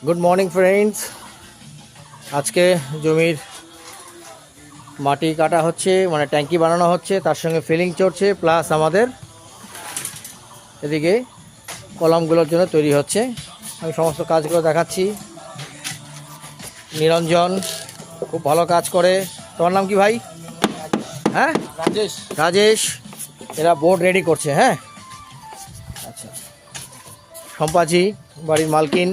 Good morning friends. আজকে জমির মাটি কাটা হচ্ছে, মানে ট্যাঙ্কি বানানো হচ্ছে, তার সঙ্গে ফিলিং চড়ছে, প্লাস আমাদের এদিকে কলামগুলোর জন্য তৈরি হচ্ছে। আমি সমস্ত কাজগুলো দেখাচ্ছি। নিরঞ্জন খুব ভালো কাজ করে। তোমার নাম কি ভাই? হ্যাঁ, রাজেশ। রাজেশ। এরা বোর্ড রেডি করছে। হ্যাঁ, আচ্ছা। সম্পাজি বাড়ির মালকিন,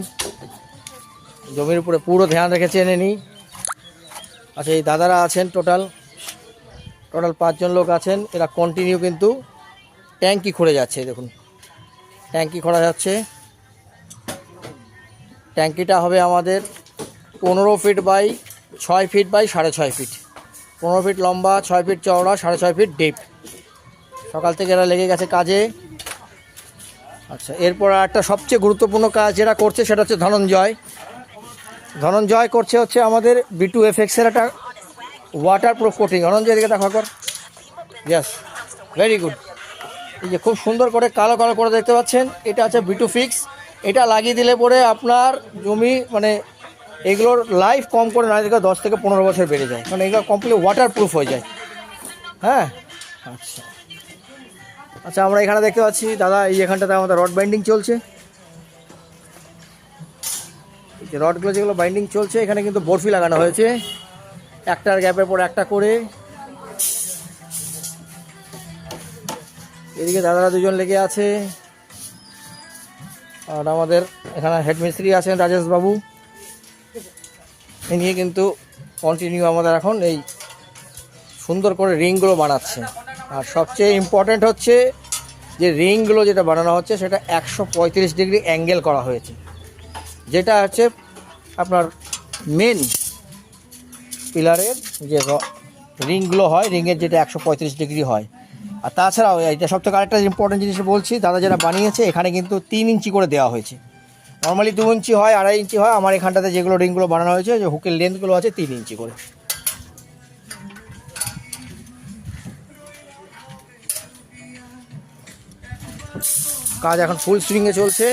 জমির উপরে পুরো ধ্যান রেখেছে এনেনি। আচ্ছা, এই দাদারা আছেন টোটাল 5জন লোক আছেন। এরা কন্টিনিউ কিন্তু ট্যাঙ্কি খুঁড়ে যাচ্ছে। দেখুন, ট্যাঙ্কি খোঁড়া যাচ্ছে। ট্যাঙ্কিটা হবে আমাদের 15 feet by 6 feet by 6.5 feet, 15 feet লম্বা, 6 ফিট চওড়া, 6.5 ফিট ডিপ। সকাল থেকে এরা লেগে গেছে কাজে। আচ্ছা, এরপর একটা সবচেয়ে গুরুত্বপূর্ণ কাজ যেটা করছে সেটা হচ্ছে ধনঞ্জয় করছে হচ্ছে আমাদের B2FX-এর একটা ওয়াটার প্রুফ কোটিং। ধনঞ্জয় দিকে দেখা কর। Yes, very good. এই যে খুব সুন্দর করে কালো কালো করে দেখতে পাচ্ছেন, এটা হচ্ছে B2FX। এটা লাগিয়ে দিলে পরে আপনার জমি মানে এগুলোর লাইফ কম করে না থেকে 10 থেকে 15 বছর বেড়ে যায়, মানে এগুলো কমপ্লিট ওয়াটার প্রুফ হয়ে যায়। হ্যাঁ, আচ্ছা আচ্ছা, আমরা এখানে দেখতে পাচ্ছি দাদা, এই এখানটাতে আমাদের রড বাইন্ডিং চলছে। এই যে রডগুলো যেগুলো বাইন্ডিং চলছে, এখানে কিন্তু বরফি লাগানো হয়েছে, একটার গ্যাপের পর একটা করে। এদিকে দাদারা দুজন লেগে আছে, আর আমাদের এখানে হেডমিস্ত্রি আছেন রাজেশ বাবু। এ নিয়ে কিন্তু কন্টিনিউ আমাদের এখন এই সুন্দর করে রিংগুলো বানাচ্ছে। আর সবচেয়ে ইম্পর্ট্যান্ট হচ্ছে যে রিংগুলো যেটা বানানো হচ্ছে সেটা 135 ডিগ্রি অ্যাঙ্গেল করা হয়েছে, যেটা হচ্ছে আপনার মেন পিলারের যে রিংগুলো হয়, রিংয়ের যেটা 135 ডিগ্রি হয়। আর তাছাড়াও এটা সবথেকে আরেকটা ইম্পর্টেন্ট জিনিস বলছি, দাদা যেটা বানিয়েছে এখানে কিন্তু 3 ইঞ্চি করে দেওয়া হয়েছে। নর্মালি 2 ইঞ্চি হয়, 2.5 ইঞ্চি হয়। আমার এখানটাতে যেগুলো রিংগুলো বানানো হয়েছে, যে হুকের লেন্থগুলো আছে 3 ইঞ্চি করে। কাজ এখন ফুল সুইংয়ে চলছে।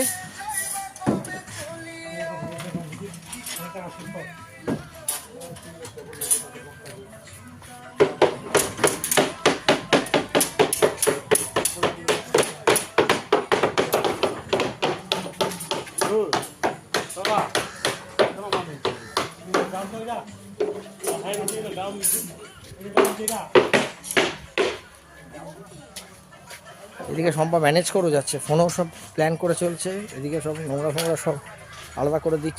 এদিকে সম্পা ম্যানেজ করে যাচ্ছে, ফোনও সব প্ল্যান করে চলছে। এদিকে সব নোংরা ফোংরা সব আলাদা করে দিচ্ছে।